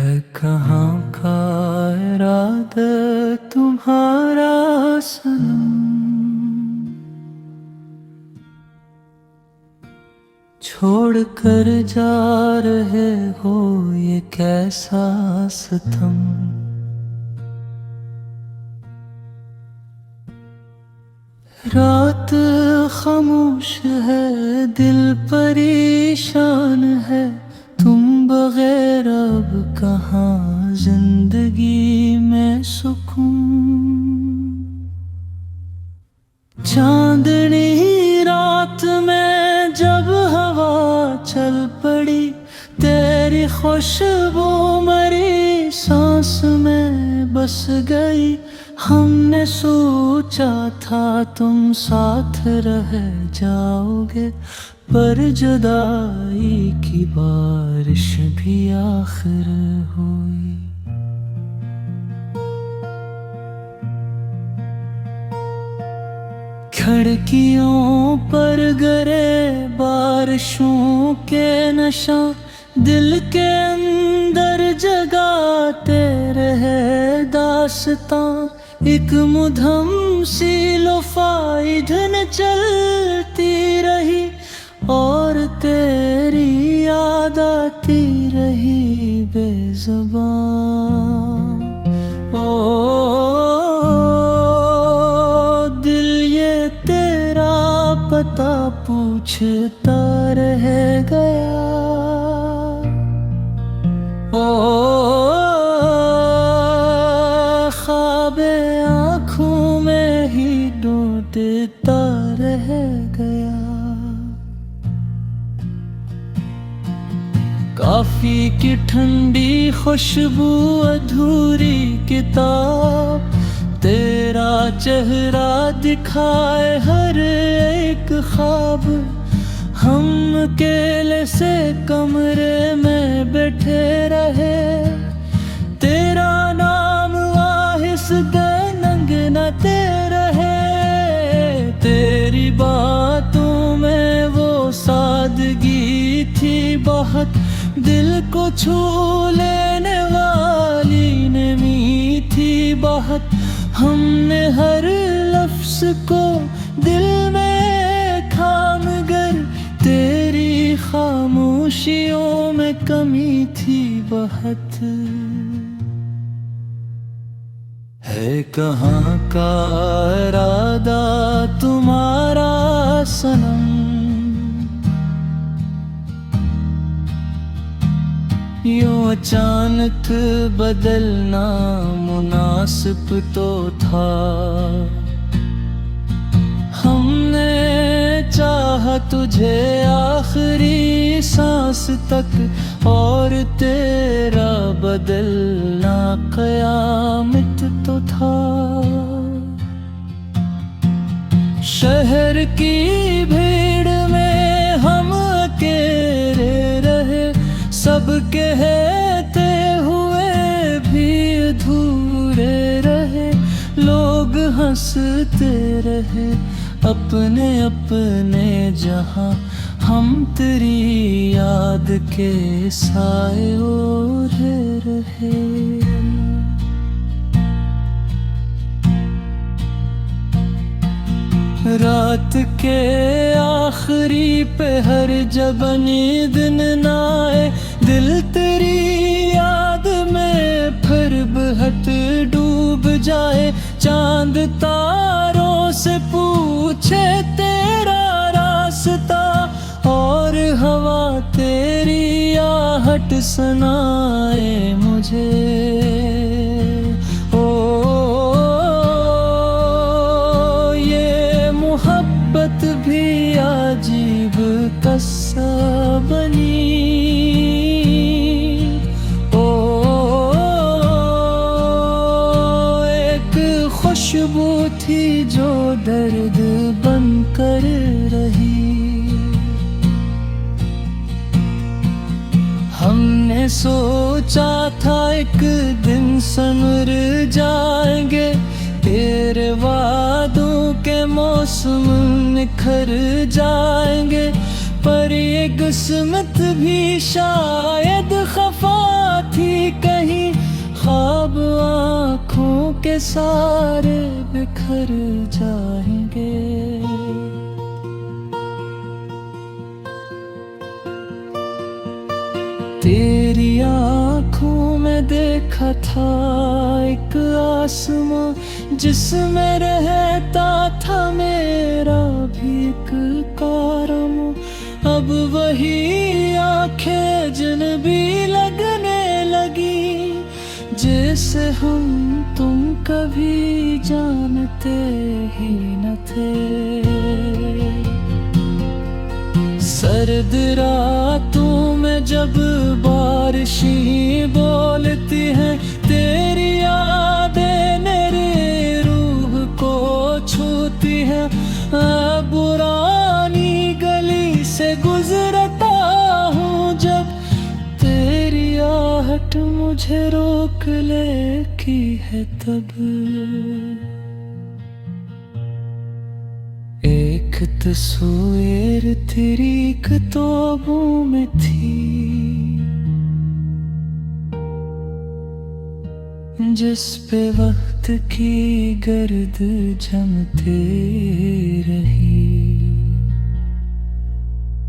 है कहाँ का इरादा तुम्हारा सनम, छोड़ कर जा रहे हो ये कैसा सितम। रात खामोश है, दिल परेशान है, तुम बगैर अब कहाँ जिंदगी में सुकून। चांदनी रात में जब हवा चल पड़ी, तेरी खुशबू मेरी सांस में बस गई। हमने सोचा था तुम साथ रह जाओगे, पर जुदाई की बारिश भी आखिर हुई। खिड़कियों पर गिरे बारिशों के नशा, दिल के अंदर जगाते रहे दास्तां। एक मुधम सी लोफाई धुन चलती रही, और तेरी याद आती रही बेज़ुबां। ओ दिल ये तेरा पता पूछता रह गया। ओ ख्वाबे आँखों में ही ढूंढता रह गया। काफी की ठंडी खुशबू, अधूरी किताब, तेरा चेहरा दिखाए हर एक ख्वाब। हम अकेले से कमरे में बैठे रहे, तेरा नाम आहिस्ते नंगनाते रहे। तेरी बातों में वो सादगी थी बहुत, दिल को छू लेने वाली नमी थी बहुत। हमने हर लफ्ज को दिल में थाम कर, तेरी खामोशियों में कमी थी बहुत। है कहाँ का इरादा तुम्हारा सनम, यूं अचानक बदलना मुनासिब तो था। हमने चाहा तुझे आखिरी सांस तक, और तेरा बदलना क़यामत तो था। शहर की भीड़ में हम अकेले रहे, सब कहते हुए भी अधूरे रहे। लोग हंसते रहे अपने अपने जहां, हम तेरी याद के साए ओढ़े रहे। रात के आखिरी पहर जब नींद न आए, दिल तेरी याद में फिर बहत डूब जाए। चांद तारों से पूछे तेरा रास्ता, और हवा तेरी आहट सुनाए मुझे। ओ ये मोहब्बत भी अजीब किस्सा बनी। खुशबू थी जो दर्द बनकर रही। हमने सोचा था एक दिन संवर जाएंगे, तेरे वादों के मौसम निखर जाएंगे। पर ये किस्मत भी शायद खफा थी कहीं। के सारे बिखर जाएंगे। तेरी आँखों में देखा था एक आसमां, जिसमें रहता था मेरा भी एक कारम। अब वही आंखें अजनबी लगने लगी, जैसे हम तुम कभी जानते ही न थे। सर्द रातों में जब बारिशें बोलती हैं, तेरी यादें मेरी रूह को छूती हैं। पुरानी गली से गुजरता हूँ जब, तेरी आहट मुझे रोक लेती है तब। एक तस्वीर तेरी किताबों में थी, जिस पे वक्त की गर्द जमते रही।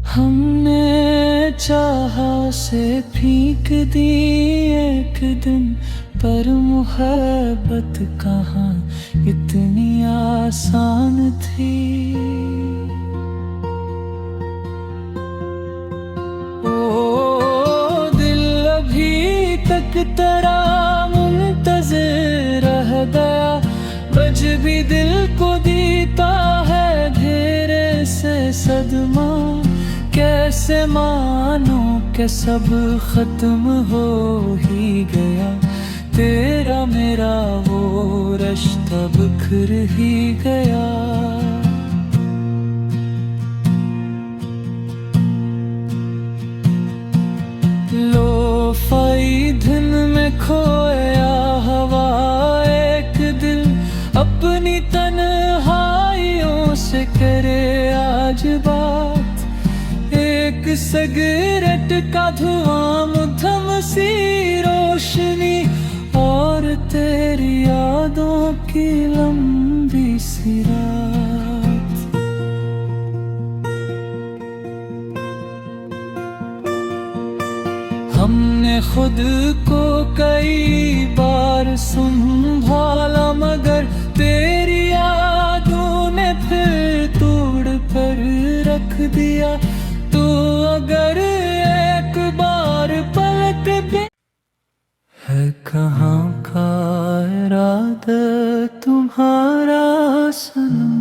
हमने चाहा से फेंक दी एक दिन, पर मोहब्बत कहाँ इतनी आसान थी। ओ दिल अभी तक तेरा मुंतज़िर रह गया, बज भी दिल को देता है धेरे से सदमा। कैसे मानो कि सब खत्म हो ही गया, तेरा मेरा वो रिश्ता बिखर ही गया। लो फाई धुन में खोया हवा एक दिल, अपनी तन्हाइयों से करे आज बात। एक सिगरेट का धुआं मध्यम सी रोशनी, और तेरी यादों की लंबी सी रात। हमने खुद को कई बार संभाला, मगर तेरी यादों ने फिर तोड़ कर रख दिया। तो अगर एक बार पलट भी है, कहाँ का इरादा तुम्हारा सनम।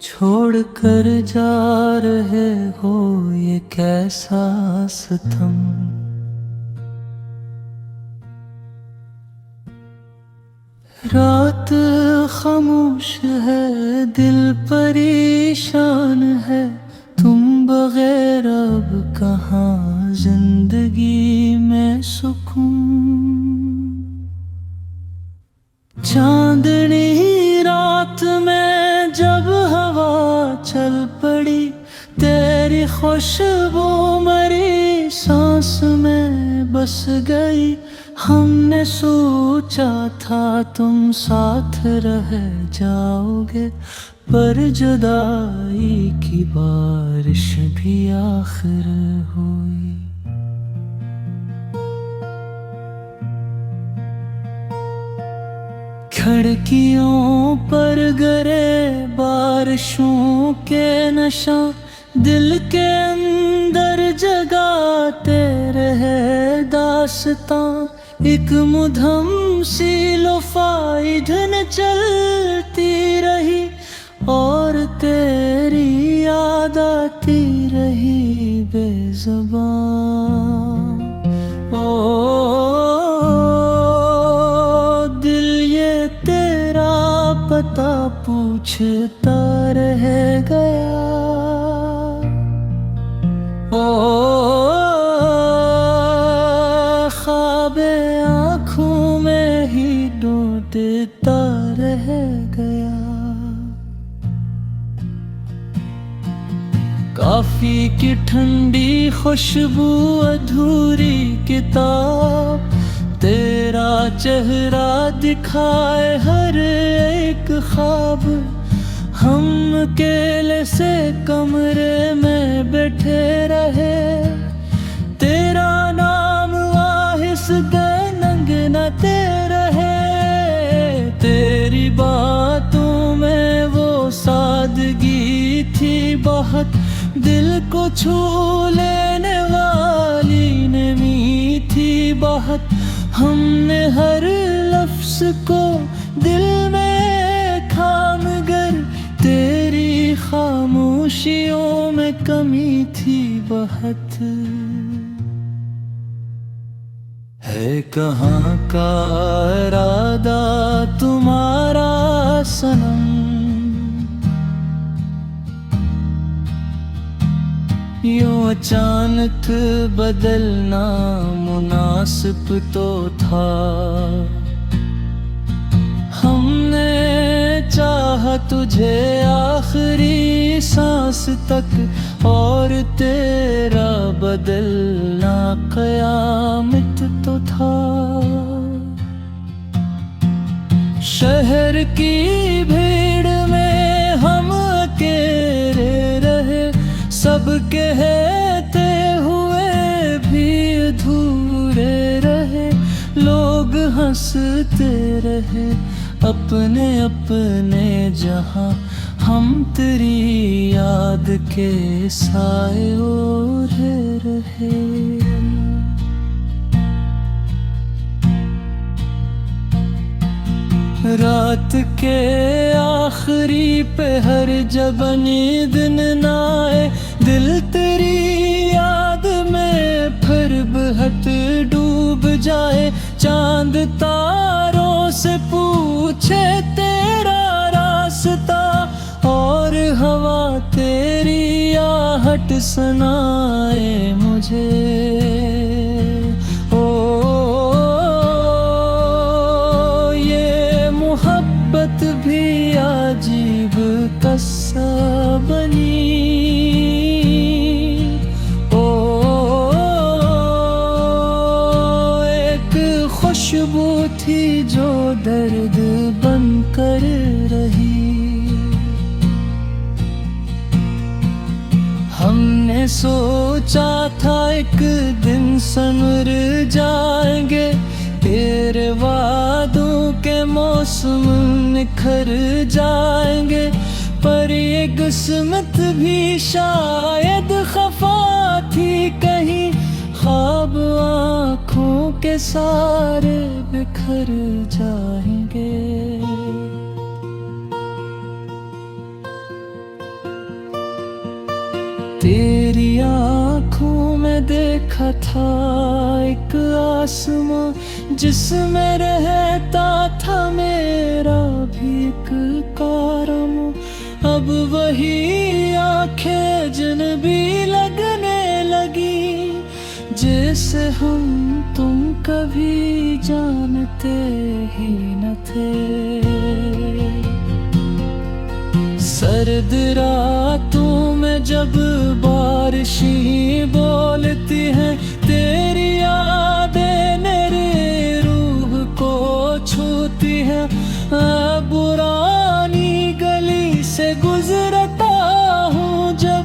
छोड़ कर जा रहे हो ये कैसा सितम। रात खामोश है, दिल परेशान है, तुम बगैर अब कहाँ जिंदगी में सुकून। चांदनी रात में जब हवा चल पड़ी, तेरी खुशबू मेरी सांस में बस गई। हमने सोचा था तुम साथ रह जाओगे, पर जुदाई की बारिश भी आखिर हुई। खिड़कियों पर गिरे बारिशों के नशा, दिल के अंदर जगाते रहे दास्तां। एक मुधम सी लोफाई धुन चलती रही, और तेरी याद आती रही बेज़ुबां। ओ दिल ये तेरा पता पूछता रह गया। ओ ख्वाबे आँखों में ही ढूंढता रह गया। काफी की ठंडी खुशबू, अधूरी किताब, तेरा चेहरा दिखाए हर एक ख्वाब। हम अकेले से कमरे में बैठे रहे, तेरा नाम आहिस्ते नंगनाते रहे। तेरी बातों में वो सादगी थी बहुत, दिल को छू लेने वाली नमी थी बहुत। हमने हर लफ्ज को दिल में थाम कर, तेरी खामोशियों में कमी थी बहुत। है कहाँ का इरादा तुम्हारा सनम, यूं अचानक बदलना मुनासिब तो था। हमने चाहा तुझे आखिरी सांस तक, और तेरा बदलना क़यामत तो था। शहर की भीड़ में हम अकेले रहे, सब कहते हुए भी अधूरे रहे। लोग हंसते रहे अपने अपने जहां, हम तेरी याद के साए ओढ़े रहे। रात के आखिरी पहर जब नींद न आए, दिल तेरी याद में फिर बहत डूब जाए। चांद तारों से पूछे तेरा रास्ता, और हवा तेरी आहट सुनाए मुझे। ओ ये मोहब्बत भी अजीब किस्सा बनी। खुशबू थी जो दर्द बनकर रही। हमने सोचा था एक दिन संवर जाएंगे, तेरे वादों के मौसम निखर जाएंगे। पर ये किस्मत भी शायद खफा थी कहीं, ख्वाब आँखों के सारे बिखर जाएंगे। तेरी आँखों में देखा था एक आसमां, जिसमें रहता था मेरा भी एक कारम। अब वही आँखें अजनबी लगने लगी, जैसे हम तुम कभी जानते ही न थे। सर्द रातों में जब बारिशें बोलती हैं, तेरी यादें मेरी रूह को छूती हैं। पुरानी गली से गुजरता हूँ जब,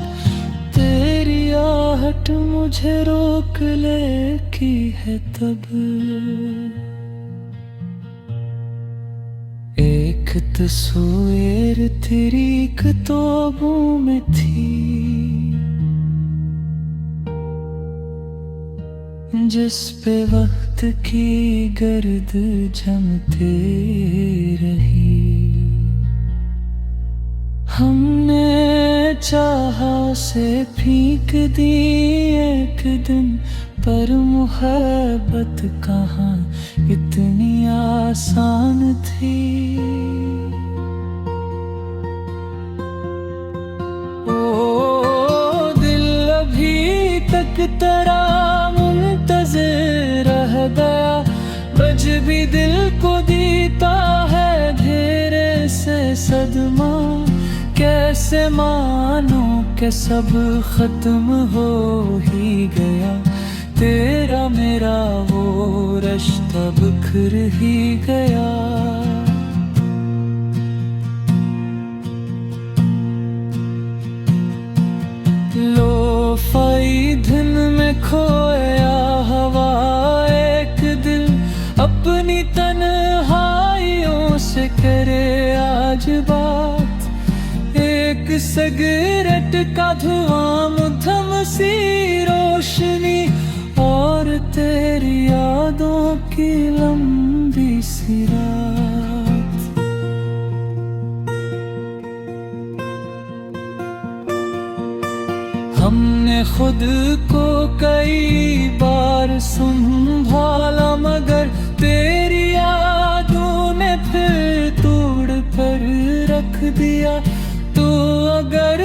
तेरी आहट मुझे रोक ले की है तब। एक तस्वीर तेरी किताबों में थी, जिस पे वक्त की गर्द जमते रही। हमने चाहा से फींक दी एक दिन, पर मोहब्बत कहाँ इतनी आसान थी। ओ दिल अभी तक तेरा मुंतज़िर रह गया, बज भी दिल को दीता है धेरे से सदमा। कैसे ऐसे मानो कि सब खत्म हो ही गया, तेरा मेरा वो रिश्ता बिखर ही गया। लो फाई धुन में खोया हवा एक दिल, अपनी तन्हाइयों से करे आज बात। एक सिगरेट का धुआं मुद्धम सी रोशनी, और तेरी यादों की लंबी सी रात। हमने खुद को कई बार संभाला, मगर तेरी यादों ने फिर तोड़ कर रख दिया। तो अगर